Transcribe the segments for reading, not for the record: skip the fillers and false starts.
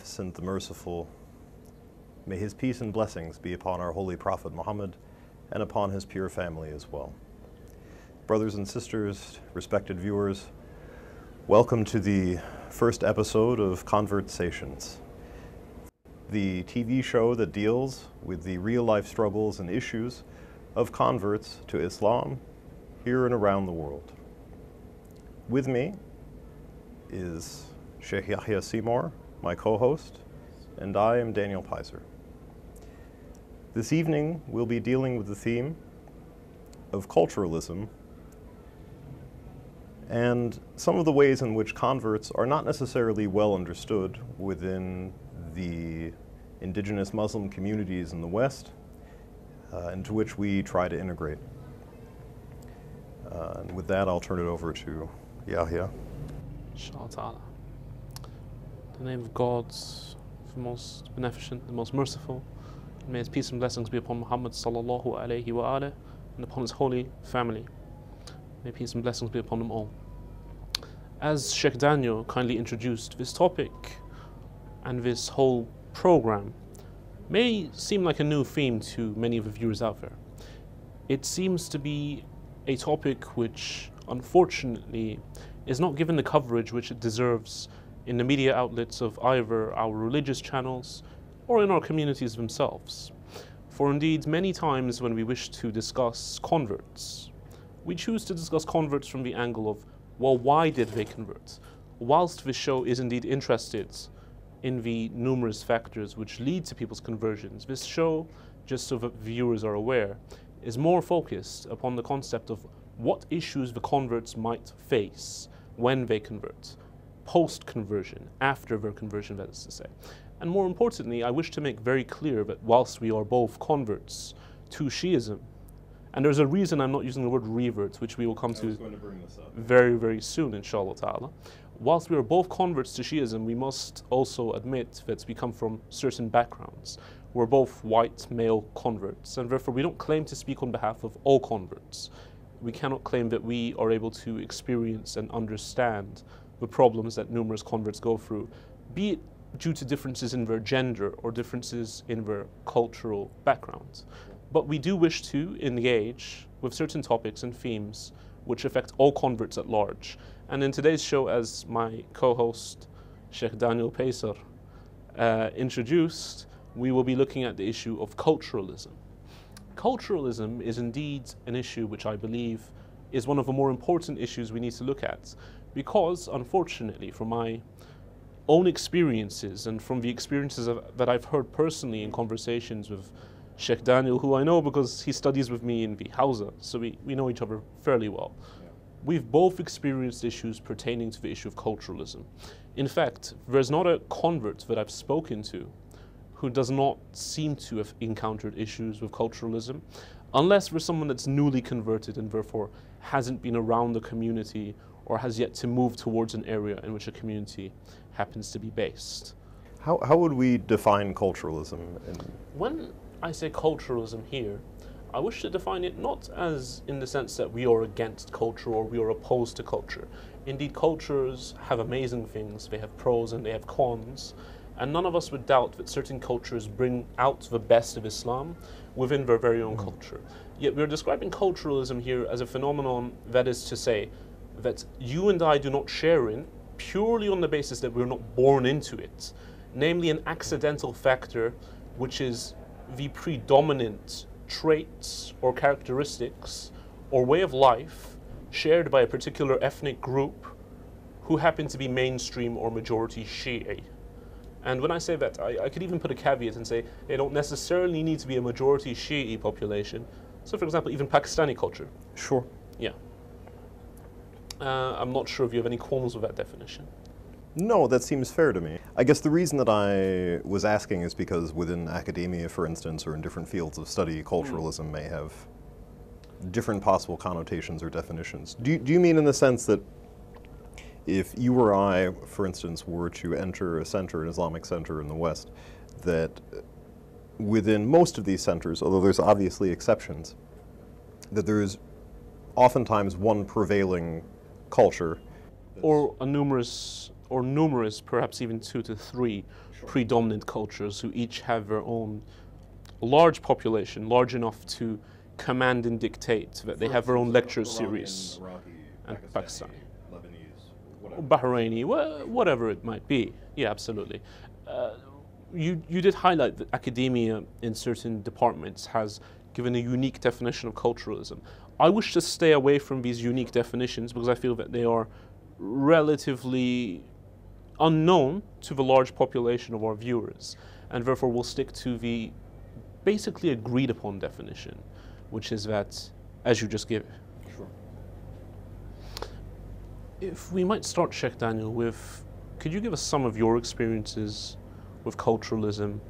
Beneficent, the Merciful, may his peace and blessings be upon our Holy Prophet Muhammad and upon his pure family as well. Brothers and sisters, respected viewers, welcome to the first episode of Conversations, the TV show that deals with the real-life struggles and issues of converts to Islam here and around the world. With me is Shaykh Yahya Seymour, my co-host, and I am Daniel Pizer. This evening we'll be dealing with the theme of culturalism and some of the ways in which converts are not necessarily well understood within the indigenous Muslim communities in the West, into which we try to integrate. And with that, I'll turn it over to Yahya. Inshallah. In the name of God, the most beneficent, the most merciful, may his peace and blessings be upon Muhammad sallallahu alayhi wa alih and upon his holy family. May peace and blessings be upon them all. As Shaikh Daniel kindly introduced, this topic and this whole program may seem like a new theme to many of the viewers out there. It seems to be a topic which, unfortunately, is not given the coverage which it deserves in the media outlets of either our religious channels or in our communities themselves. For indeed, many times when we wish to discuss converts, we choose to discuss converts from the angle of, well, why did they convert? Whilst this show is indeed interested in the numerous factors which lead to people's conversions, this show, just so that viewers are aware, is more focused upon the concept of what issues the converts might face when they convert, post-conversion, after their conversion, that is to say. And more importantly, I wish to make very clear that whilst we are both converts to Shiism, and there's a reason I'm not using the word revert, which we will come to very, very soon, inshallah ta'ala. Whilst we are both converts to Shiism, we must also admit that we come from certain backgrounds. We're both white male converts, and therefore we don't claim to speak on behalf of all converts. We cannot claim that we are able to experience and understand the problems that numerous converts go through, be it due to differences in their gender or differences in their cultural backgrounds. But we do wish to engage with certain topics and themes which affect all converts at large. And in today's show, as my co-host Shaikh Daniel Pizer introduced, we will be looking at the issue of culturalism. Culturalism is indeed an issue which I believe is one of the more important issues we need to look at, because unfortunately, from my own experiences and from the experiences that I've heard personally in conversations with Shaikh Daniel, who I know because he studies with me in the Hausa, so we know each other fairly well. Yeah. We've both experienced issues pertaining to the issue of culturalism. In fact, there's not a convert that I've spoken to who does not seem to have encountered issues with culturalism, unless there's someone that's newly converted and therefore hasn't been around the community or has yet to move towards an area in which a community happens to be based. How would we define culturalism? When I say culturalism here, I wish to define it not as in the sense that we are against culture or we are opposed to culture. Indeed, cultures have amazing things. They have pros and they have cons. And none of us would doubt that certain cultures bring out the best of Islam within their very own culture. Yet we're describing culturalism here as a phenomenon, that is to say, that you and I do not share in purely on the basis that we're not born into it, namely an accidental factor which is the predominant traits or characteristics or way of life shared by a particular ethnic group who happen to be mainstream or majority Shi'i. And when I say that, I could even put a caveat and say they don't necessarily need to be a majority Shi'i population. So for example, even Pakistani culture. Sure. Yeah. I'm not sure if you have any qualms with that definition. No, that seems fair to me. I guess the reason that I was asking is because within academia, for instance, or in different fields of study, culturalism may have different possible connotations or definitions. Do you mean in the sense that if you or I, for instance, were to enter a center, an Islamic center in the West, that within most of these centers, although there's obviously exceptions, that there is oftentimes one prevailing culture. Or a numerous or numerous, perhaps even 2 to 3 predominant cultures who each have their own large population, large enough to command and dictate, that they have their own lecture series. And Pakistani, Lebanese, Bahraini, whatever it might be. Yeah, absolutely. You did highlight that academia in certain departments has given a unique definition of culturalism. I wish to stay away from these unique definitions because I feel that they are relatively unknown to the large population of our viewers, and therefore we'll stick to the basically agreed upon definition, which is that, as you just gave. Sure. If we might start, Shaikh Daniel, with, could you give us some of your experiences with culturalism?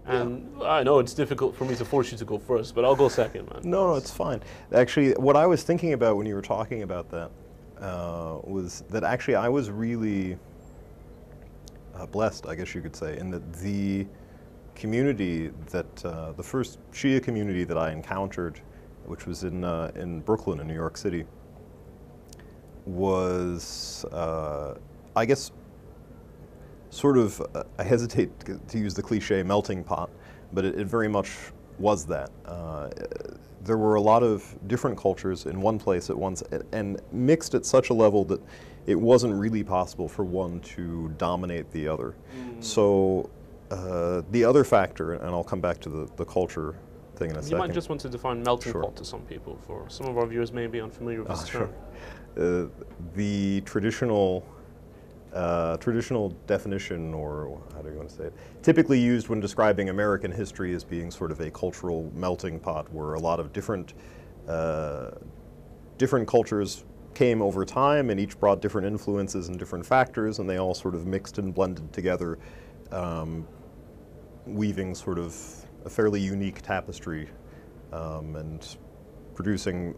And I know it's difficult for me to force you to go first, but I'll go second, man. No, it's fine. Actually, what I was thinking about when you were talking about that was that actually I was really blessed, I guess you could say, in that the community that, the first Shia community that I encountered, which was in Brooklyn in New York City, was, I guess, sort of, I hesitate to use the cliche melting pot, but it very much was that. There were a lot of different cultures in one place at once, and mixed at such a level that it wasn't really possible for one to dominate the other. So the other factor, and I'll come back to the culture thing in a second. You might just want to define melting pot to some people. For some of our viewers may be unfamiliar with this term. Sure. The traditional definition, or how do you want to say it, typically used when describing American history as being sort of a cultural melting pot where a lot of different cultures came over time and each brought different influences and different factors, and they all sort of mixed and blended together, weaving sort of a fairly unique tapestry and producing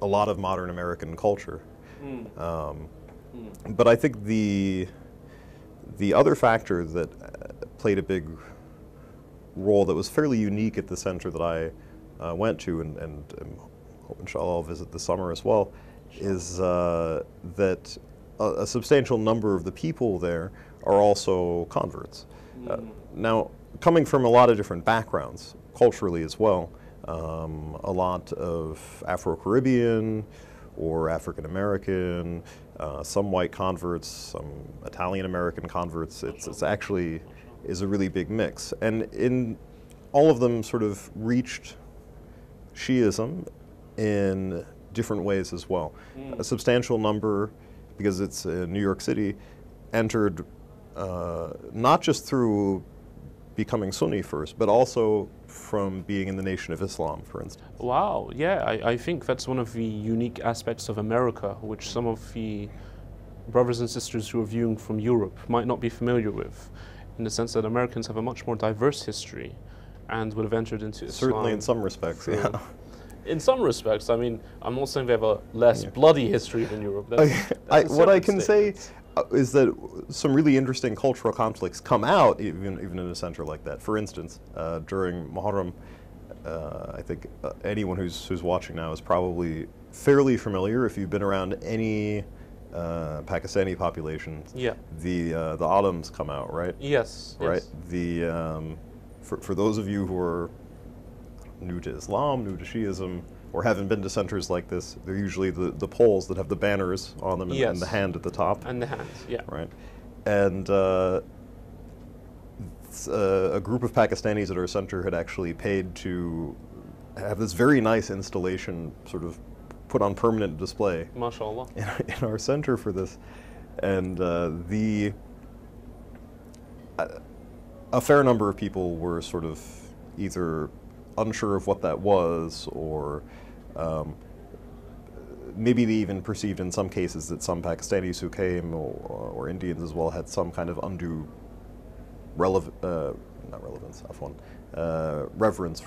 a lot of modern American culture. But I think the other factor that played a big role that was fairly unique at the center that I went to, and hope inshallah I'll visit this summer as well, is that a substantial number of the people there are also converts. Now, coming from a lot of different backgrounds, culturally as well, a lot of Afro-Caribbean or African-American, some white converts, some Italian-American converts. It's actually is a really big mix. And in all of them sort of reached Shiism in different ways as well. A substantial number, because it's in New York City, entered not just through becoming Sunni first, but also from being in the Nation of Islam, for instance. Wow, yeah, I think that's one of the unique aspects of America, which some of the brothers and sisters who are viewing from Europe might not be familiar with, in the sense that Americans have a much more diverse history and would have entered into Islam. Certainly in some respects, yeah. In some respects, I mean, I'm not saying they have a less bloody history than Europe. What I can say is that some really interesting cultural conflicts come out even in a center like that. For instance, during Muharram, I think anyone who's watching now is probably fairly familiar, if you've been around any Pakistani population. Yeah. The Alams come out, right? Yes. Right. Yes. The for those of you who are new to Islam, new to Shiism, or haven't been to centers like this, they're usually the poles that have the banners on them and the hand at the top. And the hands, yeah. Right. And a group of Pakistanis at our center had actually paid to have this very nice installation sort of put on permanent display. MashaAllah. In our center for this. And a fair number of people were sort of either unsure of what that was, or maybe they even perceived in some cases that some Pakistanis who came, or Indians as well, had some kind of undue reverence for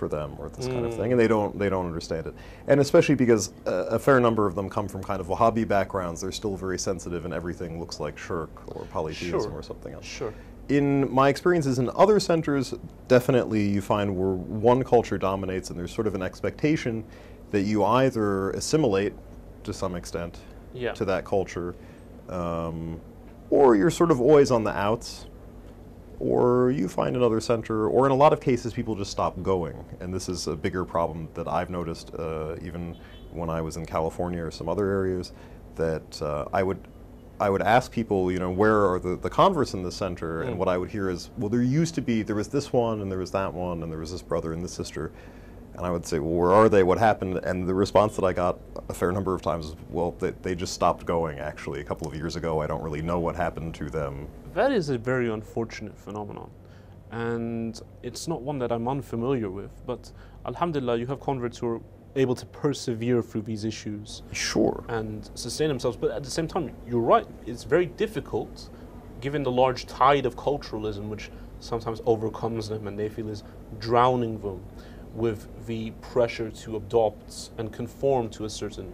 them, or this kind of thing, and they don't understand it. And especially because a fair number of them come from kind of Wahhabi backgrounds, they're still very sensitive, and everything looks like shirk or polytheism or something else. Sure. In my experiences in other centers, definitely you find where one culture dominates and there's sort of an expectation that you either assimilate to some extent to that culture, or you're sort of always on the outs, or you find another center, or in a lot of cases people just stop going. And this is a bigger problem that I've noticed even when I was in California or some other areas, that I would ask people, you know, where are the converts in the center? And what I would hear is, well, there was this one, and there was that one, and there was this brother and this sister. And I would say, well, where are they? What happened? And the response that I got a fair number of times was, well, they just stopped going, actually, a couple of years ago. I don't really know what happened to them. That is a very unfortunate phenomenon. And it's not one that I'm unfamiliar with, but alhamdulillah, you have converts who are able to persevere through these issues. Sure. And sustain themselves. But at the same time, you're right, it's very difficult, given the large tide of culturalism, which sometimes overcomes them and they feel is drowning them with the pressure to adopt and conform to a certain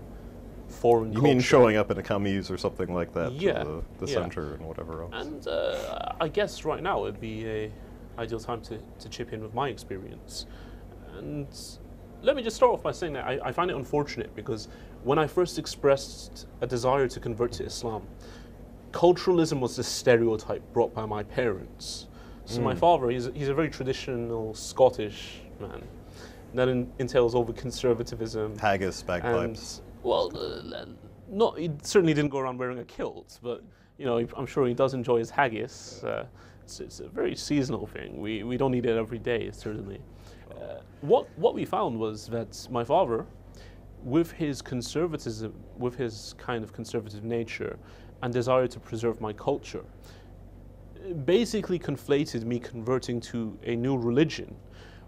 foreign culture. You mean showing up in a camise or something like that, yeah, to the center and whatever else? And I guess right now would be an ideal time to chip in with my experience. And let me just start off by saying that I find it unfortunate, because when I first expressed a desire to convert to Islam, culturalism was the stereotype brought by my parents. So my father, he's a very traditional Scottish man. That entails over conservatisve Haggis, bagpipes. And, well, he certainly didn't go around wearing a kilt, but you know, I'm sure he does enjoy his haggis. It's a very seasonal thing. We don't eat it every day, certainly. What we found was that my father, with his conservatism, with his kind of conservative nature and desire to preserve my culture, basically conflated me converting to a new religion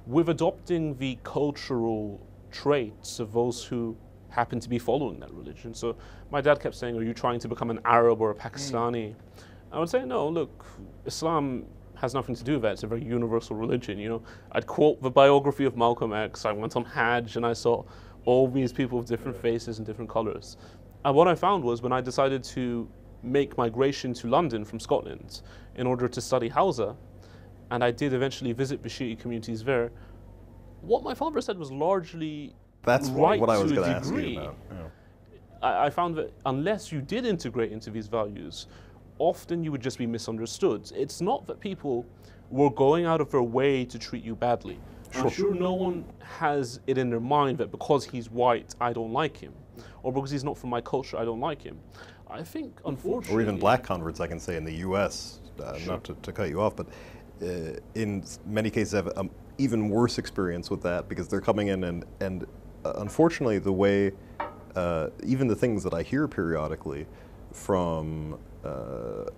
with adopting the cultural traits of those who happen to be following that religion. So my dad kept saying, are you trying to become an Arab or a Pakistani? I would say, no, look, Islam has nothing to do with that. It's a very universal religion. You know, I'd quote the biography of Malcolm X. I went on Hajj and I saw all these people with different faces and different colors. And what I found was, when I decided to make migration to London from Scotland in order to study Hausa, and I did eventually visit the Shiite communities there, what my father said was largely That's right what I was to going a to ask degree. you about. Yeah. I found that unless you did integrate into these values, often you would just be misunderstood. It's not that people were going out of their way to treat you badly. I'm sure no one has it in their mind that because he's white, I don't like him, or because he's not from my culture, I don't like him. I think, unfortunately... Or even black converts, I can say, in the U.S., not to cut you off, but in many cases have an even worse experience with that, because they're coming in and unfortunately the way, even the things that I hear periodically from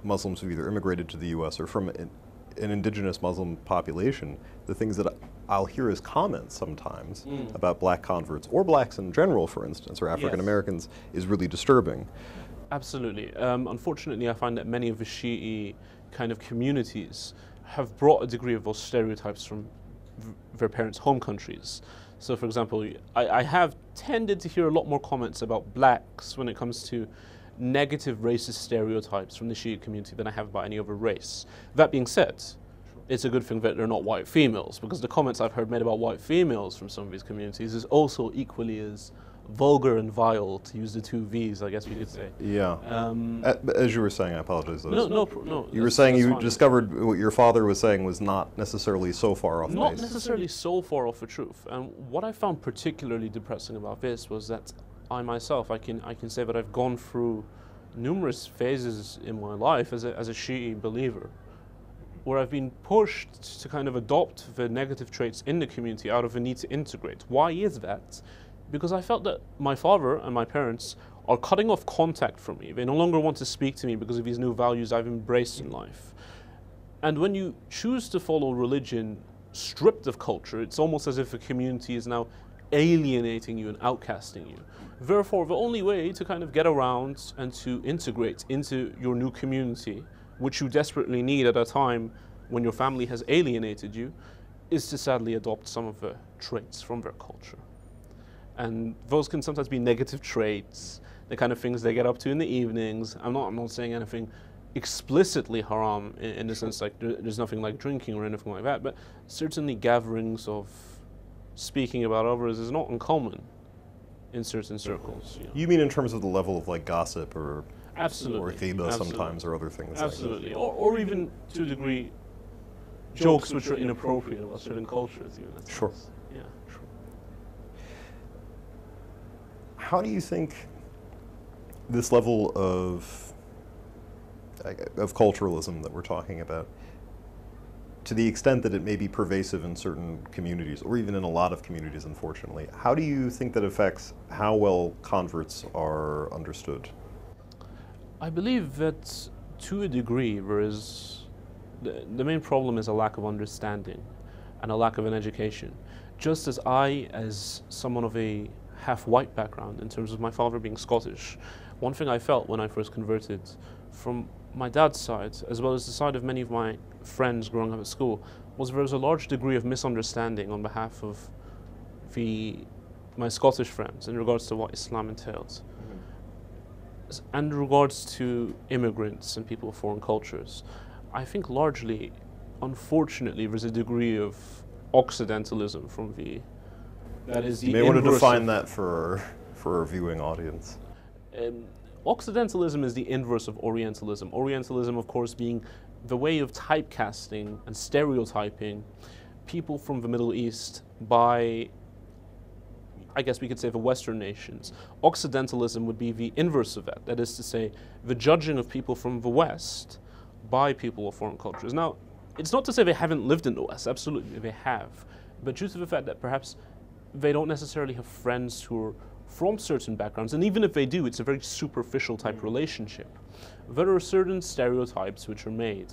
Muslims who either immigrated to the U.S. or from an indigenous Muslim population, the things that I'll hear as comments sometimes about black converts, or blacks in general, for instance, or African Americans, is really disturbing. Absolutely. Unfortunately, I find that many of the Shi'i kind of communities have brought a degree of those stereotypes from their parents' home countries. So, for example, I have tended to hear a lot more comments about blacks when it comes to negative racist stereotypes from the Shiite community than I have about any other race. That being said, it's a good thing that they're not white females, because the comments I've heard made about white females from some of these communities is also equally as vulgar and vile, to use the two V's, I guess we could say. Yeah. As you were saying, I apologize. No. You were saying you discovered what your father was saying was not necessarily so far off base. Not necessarily so far off the truth. And what I found particularly depressing about this was that I myself, I can say that I've gone through numerous phases in my life as a Shi'i believer, where I've been pushed to kind of adopt the negative traits in the community out of a need to integrate. Why is that? Because I felt that my father and my parents are cutting off contact from me. They no longer want to speak to me because of these new values I've embraced in life. And when you choose to follow religion stripped of culture, it's almost as if a community is now alienating you and outcasting you. Therefore, the only way to kind of get around and to integrate into your new community, which you desperately need at a time when your family has alienated you, is to sadly adopt some of the traits from their culture. And those can sometimes be negative traits, the kind of things they get up to in the evenings. I'm not saying anything explicitly haram in the sense like there's nothing like drinking or anything like that, but certainly gatherings of speaking about others is not uncommon in certain circles. You mean in terms of the level of like gossip or Absolutely. Or ghibah sometimes, or other things. Absolutely. Or even, to a degree, jokes which are inappropriate about certain cultures. Even, sure. Yeah. Sure. How do you think this level of culturalism that we're talking about, to the extent that it may be pervasive in certain communities, or even in a lot of communities, unfortunately, how do you think that affects how well converts are understood? I believe that to a degree, whereas the main problem is a lack of understanding and a lack of an education. Just as I, as someone of a half-white background, in terms of my father being Scottish, one thing I felt when I first converted from my dad's side, as well as the side of many of my friends growing up at school, was there was a large degree of misunderstanding on behalf of my Scottish friends in regards to what Islam entails. And in regards to immigrants and people of foreign cultures, I think largely, unfortunately, there's a degree of Occidentalism from that is the You may want to define that for our viewing audience. Occidentalism is the inverse of Orientalism. Orientalism, of course, being the way of typecasting and stereotyping people from the Middle East by, I guess we could say, the Western nations. Occidentalism would be the inverse of that. That is to say, the judging of people from the West by people of foreign cultures. Now, it's not to say they haven't lived in the West. Absolutely, they have. But due to the fact that perhaps they don't necessarily have friends who are from certain backgrounds, and even if they do, it's a very superficial type relationship. There are certain stereotypes which are made.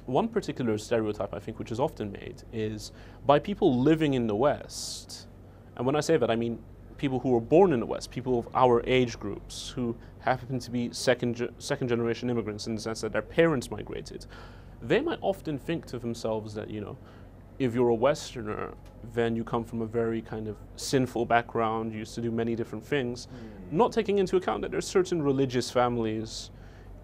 One particular stereotype, I think, which is often made is by people living in the West. And when I say that, I mean people who were born in the West, people of our age groups who happen to be second generation immigrants in the sense that their parents migrated. They might often think to themselves that, you know, if you're a Westerner, then you come from a very kind of sinful background, you used to do many different things, not taking into account that there's certain religious families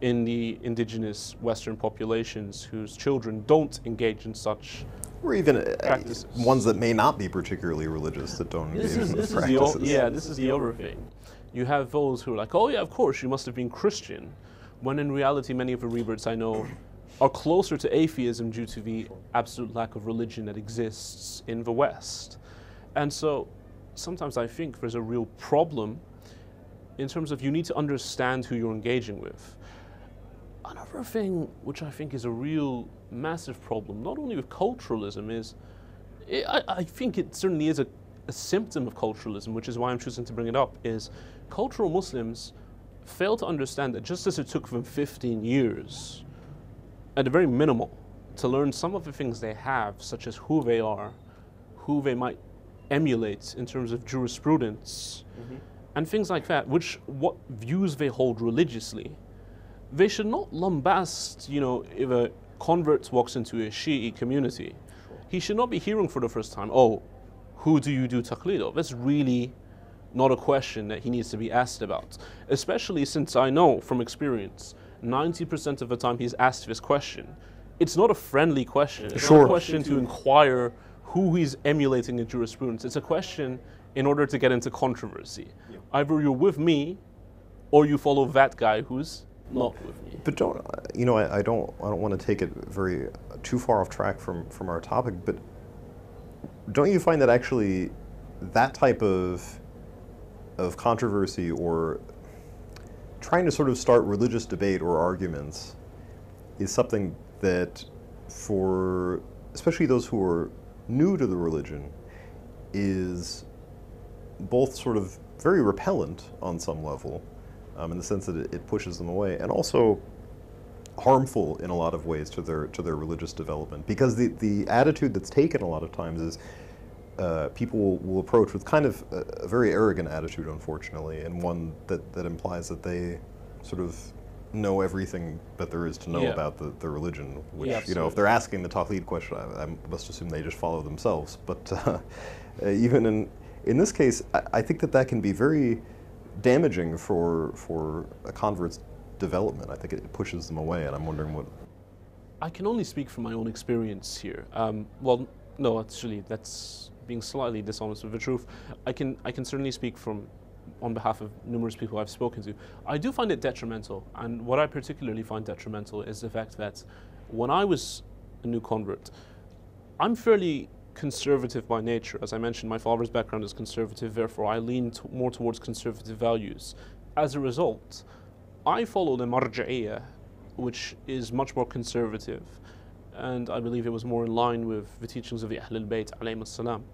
in the indigenous Western populations whose children don't engage in such or even practices. Ones that may not be particularly religious that don't engage in those practices. This is the other thing. You have those who are like, oh yeah, of course, you must have been Christian, when in reality many of the reverts I know are closer to atheism due to the absolute lack of religion that exists in the West. And so sometimes I think there's a real problem in terms of you need to understand who you're engaging with. Another thing which I think is a real massive problem, not only with culturalism, is I think it certainly is a symptom of culturalism, which is why I'm choosing to bring it up, is cultural Muslims fail to understand that just as it took them 15 years at a very minimal, to learn some of the things they have, such as who they are, who they might emulate in terms of jurisprudence, and things like that, what views they hold religiously. They should not lambast, you know, if a convert walks into a Shi'i community, he should not be hearing for the first time, oh, who do you do taqlid of? That's really not a question that he needs to be asked about, especially since I know from experience 90% of the time he's asked this question, it's not a friendly question. It's not a question to inquire who he's emulating in jurisprudence. It's a question in order to get into controversy. Either you're with me, or you follow that guy who's not with me. But I don't want to take it too far off track from our topic. But don't you find that actually that type of controversy, or trying to sort of start religious debate or arguments, is something that, for especially those who are new to the religion, is both sort of very repellent on some level, in the sense that it pushes them away, and also harmful in a lot of ways to their religious development, because the attitude that's taken a lot of times is people will approach with kind of a very arrogant attitude, unfortunately, and one that implies that they sort of know everything that there is to know about the religion, which, you know, if they're asking the taqlid question, I must assume they just follow themselves. But even in this case, I think that can be very damaging for a convert's development. I think it pushes them away, and I'm wondering what... I can only speak from my own experience here. Well, no, actually, that's being slightly dishonest with the truth. I can certainly speak from on behalf of numerous people I've spoken to, I do find it detrimental. And what I particularly find detrimental is the fact that when I was a new convert, I'm fairly conservative by nature. As I mentioned, my father's background is conservative, therefore I lean more towards conservative values. As a result, I follow the marja'iyah, which is much more conservative, and I believe it was more in line with the teachings of the Ahlul Bayt alayhim salam.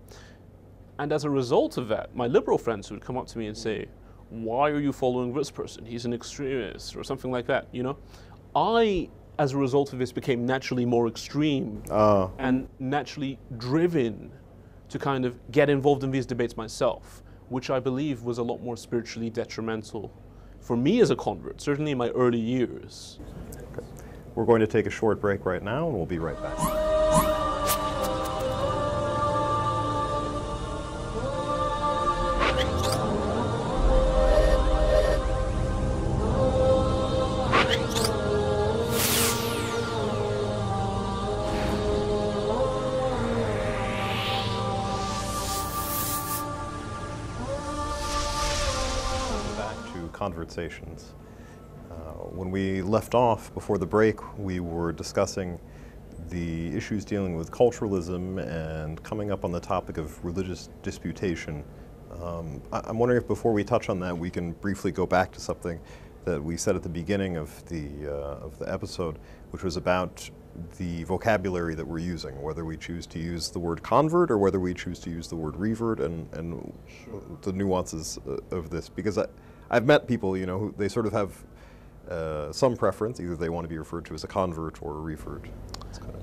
And as a result of that, my liberal friends would come up to me and say, why are you following this person? He's an extremist, or something like that, you know? I, as a result of this, became naturally more extreme and naturally driven to kind of get involved in these debates myself, which I believe was a lot more spiritually detrimental for me as a convert, certainly in my early years. Okay. We're going to take a short break right now, and we'll be right back. Conversations. When we left off before the break, we were discussing the issues dealing with culturalism and coming up on the topic of religious disputation. I'm wondering if before we touch on that, we can briefly go back to something that we said at the beginning of the episode, which was about the vocabulary that we're using, whether we choose to use the word convert or whether we choose to use the word revert, and the nuances of this, because I've met people, you know, who they sort of have some preference. Either they want to be referred to as a convert or a revert.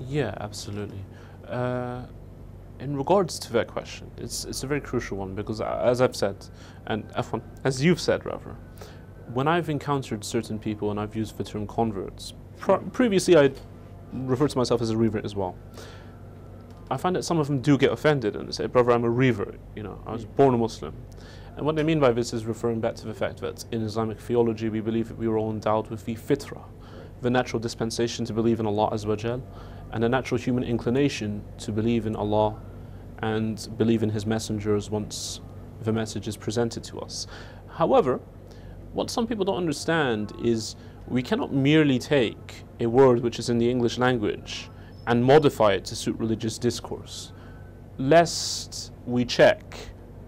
Yeah, absolutely. In regards to that question, it's a very crucial one, because as I've said, and as you've said rather, when I've encountered certain people and I've used the term converts, previously I referred to myself as a revert as well. I find that some of them do get offended and they say, brother, I'm a revert, you know, I was born a Muslim. And what I mean by this is referring back to the fact that in Islamic theology we believe that we were all endowed with the fitrah, the natural dispensation to believe in Allah Azza wa Jal, and a natural human inclination to believe in Allah and believe in His messengers once the message is presented to us. However, what some people don't understand is we cannot merely take a word which is in the English language and modify it to suit religious discourse, lest we check,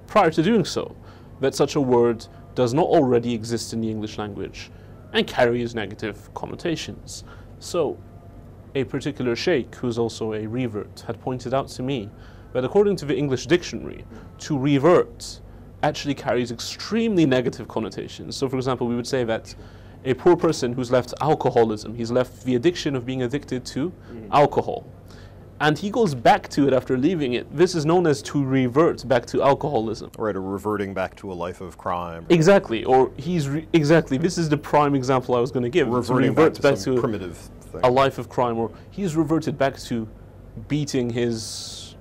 prior to doing so, that such a word does not already exist in the English language and carries negative connotations. So, a particular sheikh, who's also a revert, had pointed out to me that according to the English dictionary, to revert actually carries extremely negative connotations. So for example, we would say that a poor person who's left alcoholism, he's left the addiction of being addicted to alcohol, and he goes back to it after leaving it. This is known as to revert back to alcoholism. Right, or reverting back to a life of crime. Exactly, or exactly, this is the prime example I was going to give. Reverting back to some primitive thing. A life of crime, or he's reverted back to beating his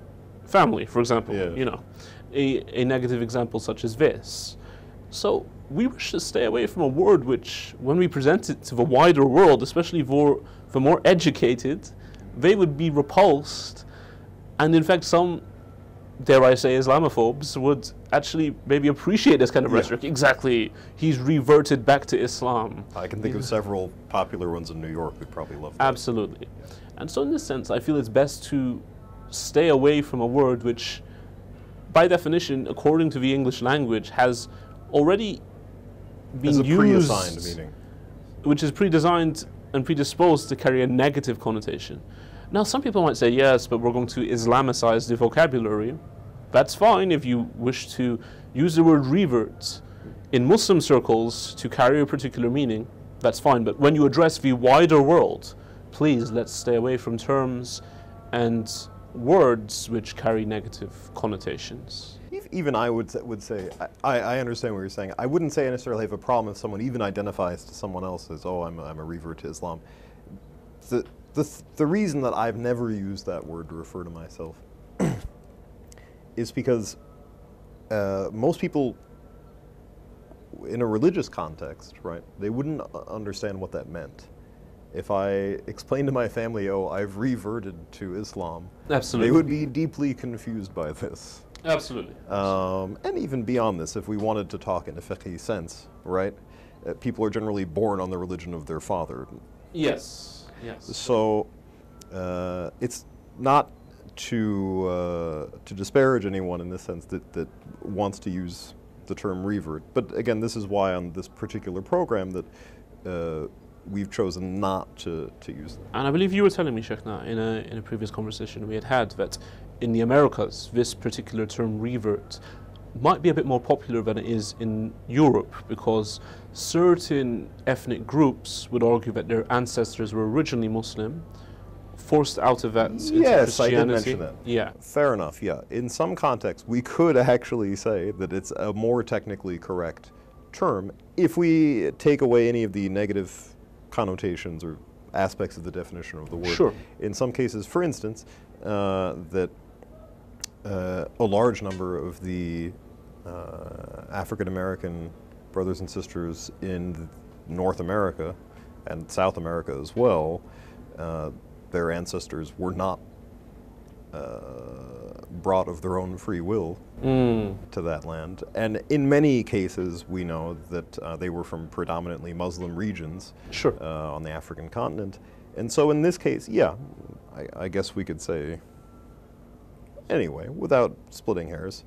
family, for example. Yeah. You know, a negative example such as this. So we wish to stay away from a word which, when we present it to the wider world, especially for the more educated, they would be repulsed, and in fact some, dare I say, Islamophobes would actually maybe appreciate this kind of rhetoric. Exactly, he's reverted back to Islam. I can think of several popular ones in New York who probably love that. Absolutely. And so in this sense, I feel it's best to stay away from a word which, by definition, according to the English language, has already been used, pre-assigned meaning, which is pre-designed and predisposed to carry a negative connotation. Now, some people might say, yes, but we're going to Islamicize the vocabulary. That's fine if you wish to use the word revert in Muslim circles to carry a particular meaning. That's fine, but when you address the wider world, please let's stay away from terms and words which carry negative connotations. Even I would say, I understand what you're saying. I wouldn't say I necessarily have a problem if someone even identifies to someone else as, oh, I'm a revert to Islam. The reason that I've never used that word to refer to myself is because most people in a religious context, right, they wouldn't understand what that meant. If I explained to my family, oh, I've reverted to Islam, absolutely, they would be deeply confused by this. Absolutely. And even beyond this, if we wanted to talk in a fiqhi sense, right? People are generally born on the religion of their father. Yes. Yes. So it's not to disparage anyone in the sense that wants to use the term revert. But again, this is why on this particular program that we've chosen not to use them. And I believe you were telling me, Sheikhna, in a previous conversation we had that in the Americas, this particular term revert might be a bit more popular than it is in Europe, because certain ethnic groups would argue that their ancestors were originally Muslim, forced out of that into Yes, I did Christianity. mention that. Yeah. Fair enough, yeah. In some contexts, we could actually say that it's a more technically correct term if we take away any of the negative connotations or aspects of the definition of the word. Sure. In some cases, for instance, that a large number of the African American brothers and sisters in North America and South America as well, their ancestors were not brought of their own free will to that land. And in many cases, we know that they were from predominantly Muslim regions on the African continent. And so in this case, yeah, I guess we could say, anyway, without splitting hairs.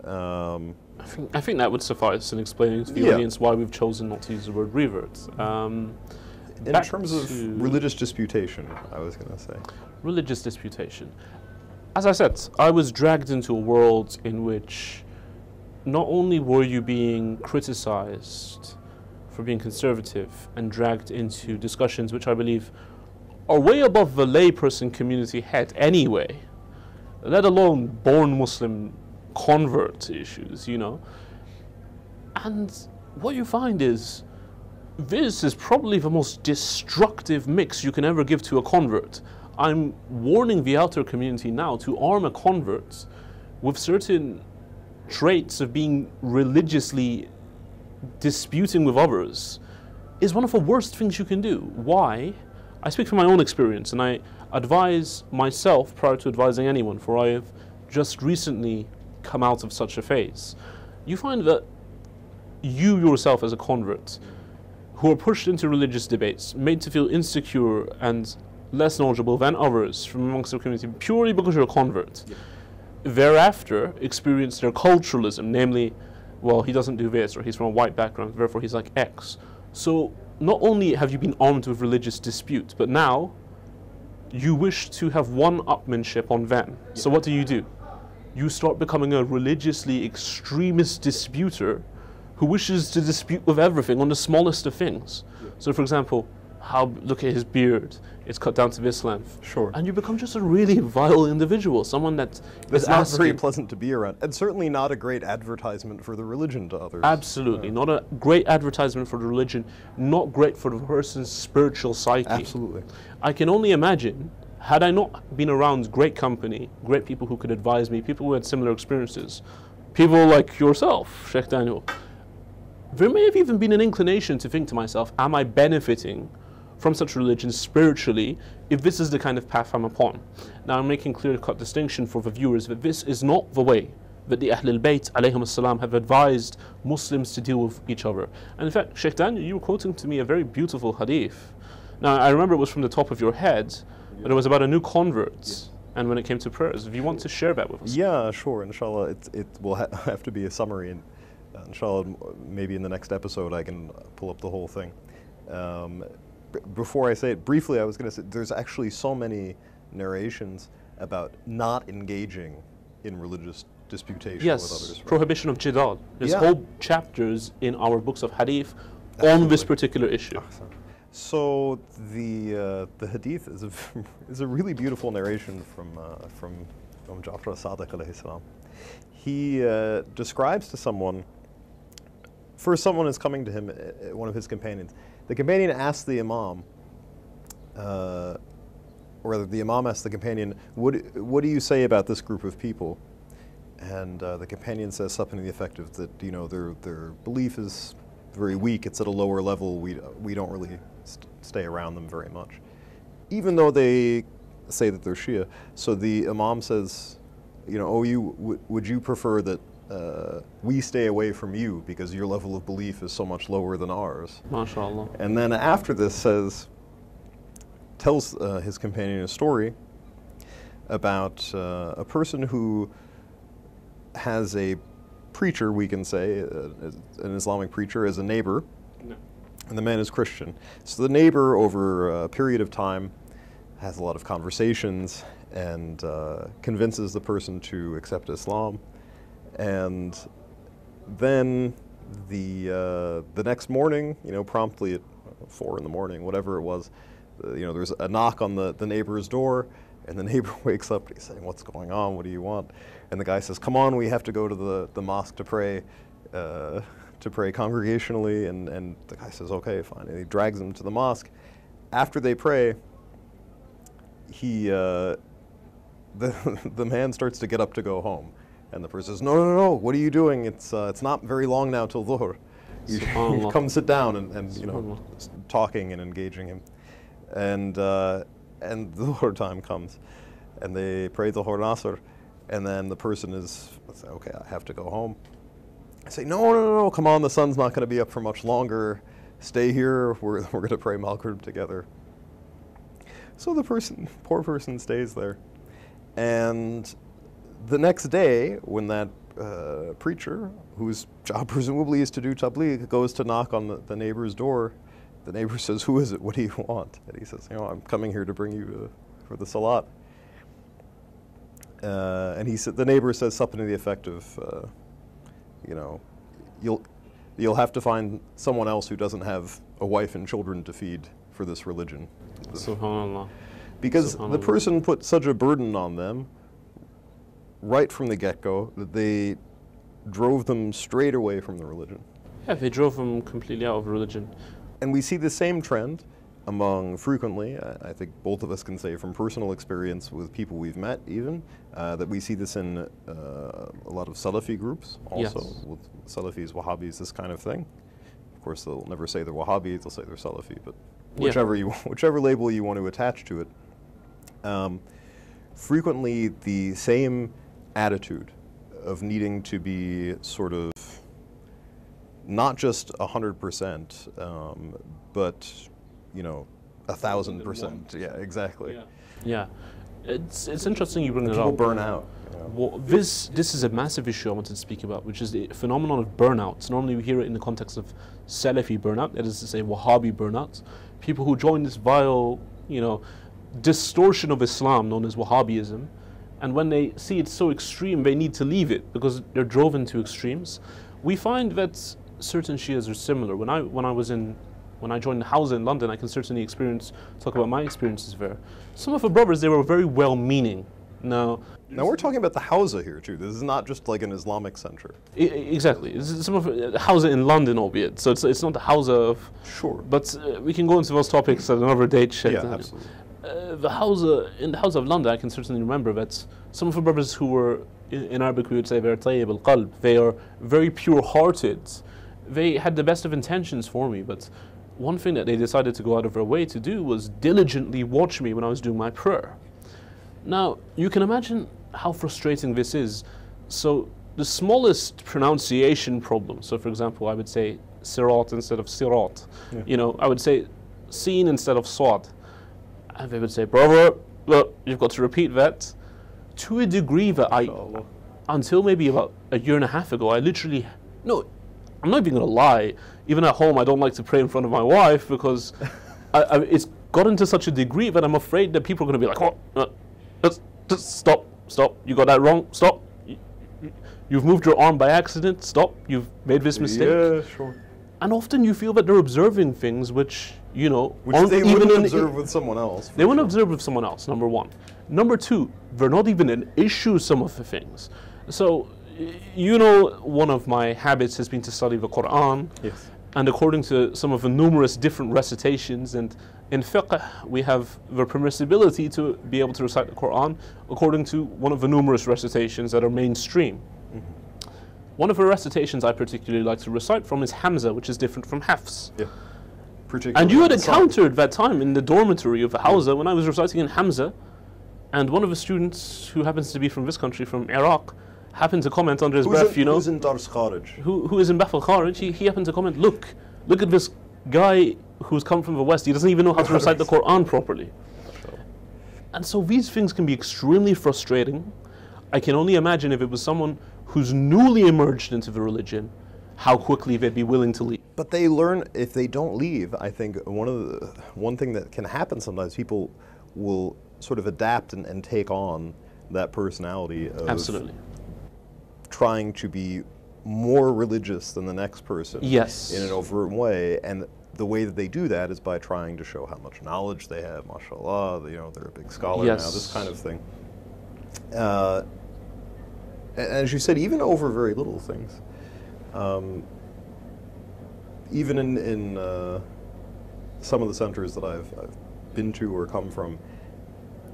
I think that would suffice in explaining to the audience why we've chosen not to use the word revert. In terms of religious disputation, I was going to say. Religious disputation. As I said, I was dragged into a world in which not only were you being criticized for being conservative and dragged into discussions which I believe are way above the layperson community head anyway, let alone born Muslim convert issues, you know. And what you find is this is probably the most destructive mix you can ever give to a convert. I'm warning the outer community now to arm a convert with certain traits of being religiously disputing with others is one of the worst things you can do. Why? I speak from my own experience, and I advise myself prior to advising anyone, for I have just recently come out of such a phase. You find that you yourself as a convert, who are pushed into religious debates, made to feel insecure and less knowledgeable than others from amongst the community purely because you're a convert, thereafter experience their culturalism, namely, well, he doesn't do this, or he's from a white background, therefore he's like X. So not only have you been armed with religious dispute, but now you wish to have one-upmanship on them. So what do? You start becoming a religiously extremist disputer who wishes to dispute with everything on the smallest of things. So for example, look at his beard, it's cut down to this length. Sure. And you become just a really vile individual, someone that's not very pleasant to be around, and certainly not a great advertisement for the religion to others. Absolutely, not a great advertisement for the religion, not great for the person's spiritual psyche. Absolutely. I can only imagine, had I not been around great company, great people who could advise me, people who had similar experiences, people like yourself, Shaikh Daniel, there may have even been an inclination to think to myself, am I benefiting from such religion spiritually if this is the kind of path I'm upon? Now I'm making clear-cut distinction for the viewers that this is not the way that the Ahlul Bayt alayhim salam have advised Muslims to deal with each other. And in fact, Shaikh Daniel, you were quoting to me a very beautiful hadith. Now I remember it was from the top of your head, but it was about a new convert. And when it came to prayers, if you want to share that with us. Yeah, sure, inshallah. It will have to be a summary, and inshallah, maybe in the next episode I can pull up the whole thing. Before I say it briefly, I was going to say there's actually so many narrations about not engaging in religious disputation with others. Yes, prohibition of jidal. There's whole chapters in our books of hadith on this particular issue. So the hadith is a really beautiful narration from Ja'far as-Sadiq alayhi salam. He describes to someone. First, someone is coming to him, one of his companions. The companion asks the Imam, or rather the Imam asks the companion, what do you say about this group of people? And the companion says something to the effect of that, you know, their belief is very weak, it's at a lower level, we don't really stay around them very much. Even though they say that they're Shia. So the Imam says, you know, would you prefer that we stay away from you because your level of belief is so much lower than ours? MashaAllah. And then after this tells his companion a story about a person who has a preacher, we can say, an Islamic preacher, as a neighbor, and the man is Christian. So the neighbor, over a period of time, has a lot of conversations and convinces the person to accept Islam. And then the next morning, you know, promptly at 4 in the morning, whatever it was, you know, there's a knock on the neighbor's door, and the neighbor wakes up and he's saying, "What's going on? What do you want?" And the guy says, "Come on, we have to go to the mosque to pray congregationally." And the guy says, "Okay, fine." And he drags him to the mosque. After they pray, the man starts to get up to go home. And the person says, "No, no, no, what are you doing? It's not very long now till Dhuhr. You come sit down," and you know, talking and engaging him. And the Dhuhr time comes, and they pray Dhuhr and Asr, and then the person is, let's say, "Okay, I have to go home." I say, "No, no, no, no, come on, the sun's not going to be up for much longer. Stay here, we're going to pray Maghrib together." So the poor person stays there. And the next day, when that preacher, whose job presumably is to do tabligh, goes to knock on the neighbor's door, the neighbor says, "Who is it? What do you want?" And he says, "You know, I'm coming here to bring you for the salat." And the neighbor says something to the effect of, you know, you'll have to find someone else who doesn't have a wife and children to feed for this religion. SubhanAllah. Because the person put such a burden on them right from the get-go that they drove them straight away from the religion. Yeah, they drove them completely out of religion. And we see the same trend among, frequently, I think both of us can say from personal experience with people we've met even, that we see this in a lot of Salafi groups also, Yes. with Salafis, Wahhabis, this kind of thing. Of course, they'll never say they're Wahhabi, they'll say they're Salafi, but whichever label you want to attach to it. Frequently the same attitude of needing to be sort of not just 100%, but, you know, 1,000%. Yeah, exactly. Yeah, it's interesting you bring it People up. burn out. Well, this is a massive issue I wanted to speak about, which is the phenomenon of burnouts. Normally we hear it in the context of Salafi burnout, that is to say Wahhabi burnouts. People who join this vile, you know, distortion of Islam known as Wahhabism, and when they see it so extreme, they need to leave it because they're driven to extremes. We find that certain Shias are similar. When I joined the Hawza in London, I can certainly talk about my experiences there. Some of the brothers, they were very well-meaning. Now we're talking about the Hawza here too. This is not just like an Islamic center. Exactly. It's some of the Hawza in London, albeit. So it's not the Hawza of. Sure. But we can go into those topics at another date. Yeah, absolutely. In the Hawza of London, I can certainly remember that some of the brothers who were, in Arabic we would say, they're tayyib al-qalb. They are very pure-hearted. They had the best of intentions for me, but one thing that they decided to go out of their way to do was diligently watch me when I was doing my prayer. Now, you can imagine how frustrating this is. So, the smallest pronunciation problem, so for example, I would say sirat instead of sirat. Yeah. You know, I would say sin instead of swad. And they would say, "Brother, look, you've got to repeat that." To a degree that until maybe about a year and a half ago, I'm not even going to lie. Even at home, I don't like to pray in front of my wife because it's gotten to such a degree that I'm afraid that people are going to be like, "Oh, just stop, you got that wrong, stop. You've moved your arm by accident, stop, you've made this mistake." Yeah, sure. And often you feel that they're observing things which, you know, which they wouldn't observe with someone else. They wouldn't observe with someone else, number one. Number two, they're not even an issue, some of the things. So, you know, one of my habits has been to study the Quran. Yes. And according to some of the numerous different recitations, and in fiqh, we have the permissibility to be able to recite the Quran according to one of the numerous recitations that are mainstream. One of the recitations I particularly like to recite from is Hamza, which is different from Hafs. Yeah. And you had encountered that time in the dormitory of the Hawza when I was reciting in Hamza, And one of the students, who happens to be from this country, from Iraq, happened to comment under his breath, Who's in Dars Kharij? Who is in Bath al-Kharij, he happened to comment, look at this guy who's come from the West, he doesn't even know how to recite the Quran properly. And so these things can be extremely frustrating. I can only imagine if it was someone who's newly emerged into the religion, how quickly they'd be willing to leave. But they learn, if they don't leave, I think one thing that can happen sometimes, people will sort of adapt and take on that personality of Absolutely. trying to be more religious than the next person, yes, in an overt way, and the way that they do that is by trying to show how much knowledge they have, mashallah, you know, they're a big scholar yes. now, this kind of thing. And as you said, even over very little things. Even in some of the centers that I've been to or come from,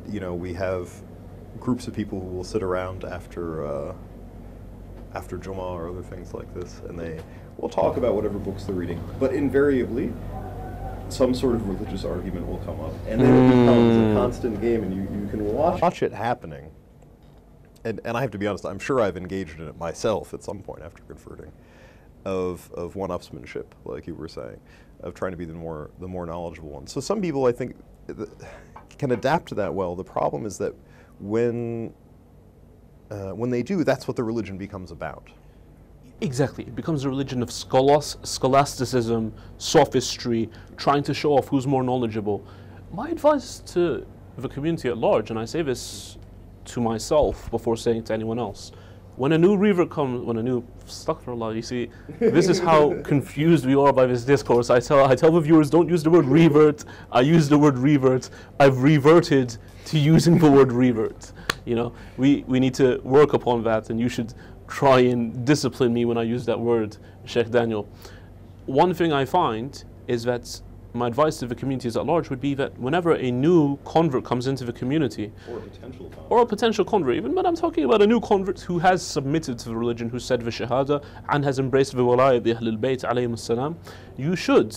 you know, we have groups of people who will sit around after Jummah or other things like this, and they will talk about whatever books they're reading. But invariably, some sort of religious argument will come up, and then it becomes a constant game, and you can watch it happening. And I have to be honest, I'm sure I've engaged in it myself at some point after converting, of one-upsmanship, like you were saying, of trying to be the more knowledgeable one. So some people, I think, can adapt to that well. The problem is that when they do, that's what the religion becomes about. Exactly. It becomes a religion of scholasticism, sophistry, trying to show off who's more knowledgeable. My advice to the community at large, and I say this to myself before saying it to anyone else, when a new revert comes, astaghfirullah, you see, this is how confused we are by this discourse. I tell the viewers, don't use the word revert. I use the word revert. I've reverted to using the word revert. You know, we need to work upon that, and you should try and discipline me when I use that word, Shaikh Daniel. One thing I find is that my advice to the communities at large would be that whenever a new convert comes into the community, or a potential convert even, but I'm talking about a new convert who has submitted to the religion, who said the shahada and has embraced the walaya bi Ahlul Bayt alayhim as-salam, you should,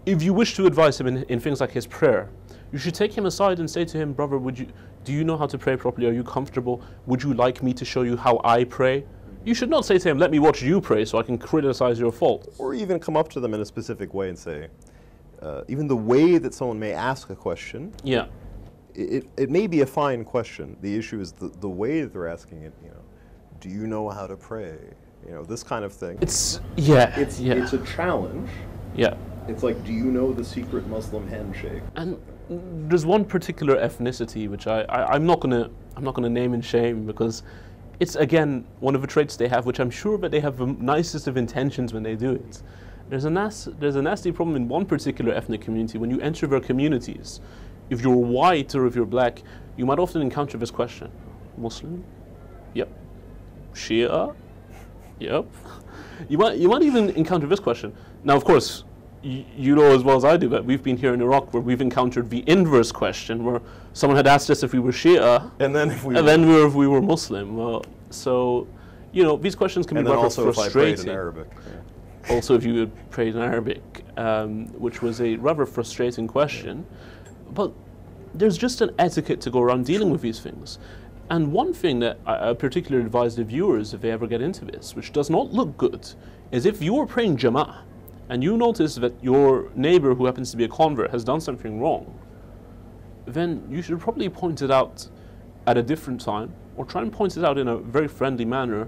if you wish to advise him in things like his prayer, you should take him aside and say to him, brother, do you know how to pray properly? Are you comfortable? Would you like me to show you how I pray? You should not say to him, let me watch you pray so I can criticize your faults. Or even come up to them in a specific way and say, even the way that someone may ask a question, yeah, it may be a fine question. The issue is the way that they're asking it. You know, do you know how to pray? You know, this kind of thing. It's a challenge. Yeah. It's like, do you know the secret Muslim handshake? And there's one particular ethnicity which I'm not gonna name and shame, because it's again one of the traits they have, which I'm sure that they have the nicest of intentions when they do it. There's a nasty problem in one particular ethnic community. When you enter their communities, if you're white or if you're black, you might often encounter this question: Muslim? Yep. Shia? Yep. You might even encounter this question. Now, of course, you know as well as I do that we've been here in Iraq where we've encountered the inverse question, where someone had asked us if we were Shia, and then if we were Muslim. Well, so you know, these questions can be rather frustrating. If I prayed in Arabic. Yeah. Also, if you had prayed in Arabic, which was a rather frustrating question, but there's just an etiquette to go around dealing with these things. And one thing that I particularly advise the viewers, if they ever get into this, which does not look good, is if you're praying Jama'ah and you notice that your neighbor who happens to be a convert has done something wrong, then you should probably point it out at a different time, or try and point it out in a very friendly manner.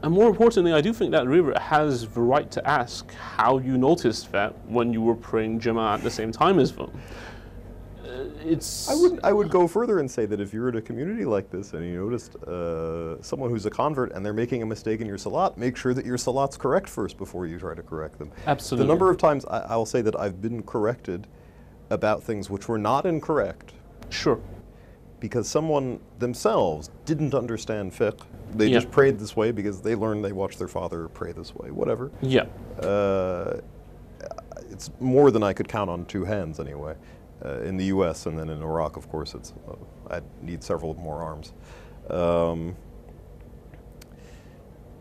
And more importantly, I do think that revert has the right to ask how you noticed that when you were praying Jama'ah at the same time as them. I would go further and say that if you're in a community like this and you noticed someone who's a convert and they're making a mistake in your salat, make sure that your salat's correct first before you try to correct them. Absolutely. The number of times I will say that I've been corrected about things which were not incorrect. Sure. Because someone themselves didn't understand fiqh. They just prayed this way because they learned, they watched their father pray this way, whatever. Yeah. It's more than I could count on two hands anyway. In the US, and then in Iraq, of course, it's I need several more arms.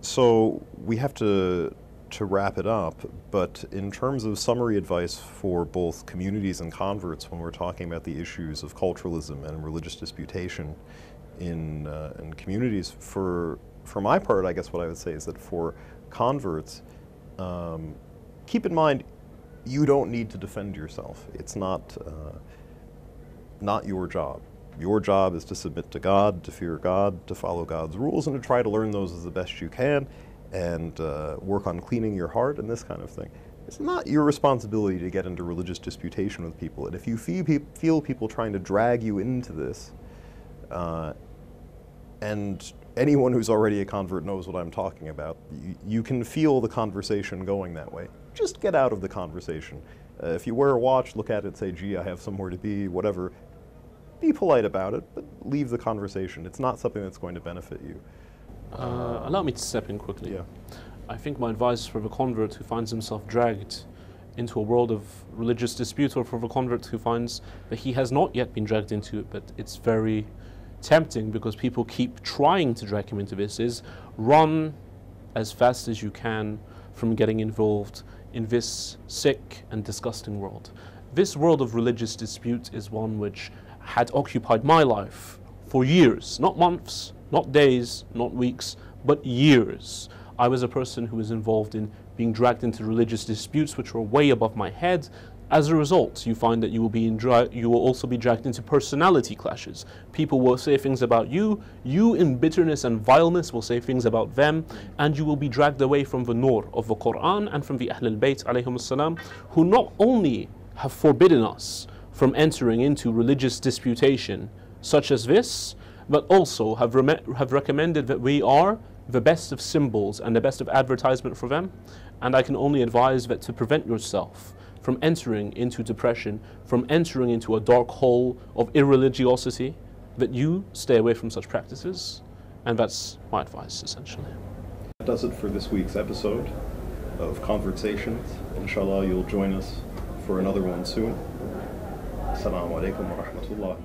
So we have to to wrap it up, but in terms of summary advice for both communities and converts when we're talking about the issues of culturalism and religious disputation in communities, for my part, I guess what I would say is that for converts, keep in mind, you don't need to defend yourself. It's not your job. Your job is to submit to God, to fear God, to follow God's rules, and to try to learn those as the best you can, and work on cleaning your heart and this kind of thing. It's not your responsibility to get into religious disputation with people. And if you feel people trying to drag you into this, and anyone who's already a convert knows what I'm talking about, you can feel the conversation going that way. Just get out of the conversation. If you wear a watch, look at it, say, gee, I have somewhere to be, whatever. Be polite about it, but leave the conversation. It's not something that's going to benefit you. Allow me to step in quickly. Yeah. I think my advice for the convert who finds himself dragged into a world of religious dispute, or for the convert who finds that he has not yet been dragged into it, but it's very tempting because people keep trying to drag him into this, is run as fast as you can from getting involved in this sick and disgusting world. This world of religious dispute is one which had occupied my life for years, not months, not days, not weeks, but years. I was a person who was involved in being dragged into religious disputes which were way above my head. As a result, you find that you will also be dragged into personality clashes. People will say things about you in bitterness and vileness will say things about them, and you will be dragged away from the nur of the Quran and from the Ahlul Bayt alayhim as-salam, who not only have forbidden us from entering into religious disputation such as this, but also have recommended that we are the best of symbols and the best of advertisement for them. And I can only advise that to prevent yourself from entering into depression, from entering into a dark hole of irreligiosity, that you stay away from such practices. And that's my advice, essentially. That does it for this week's episode of Conversations. Inshallah, you'll join us for another one soon. Assalamu alaikum wa rahmatullah.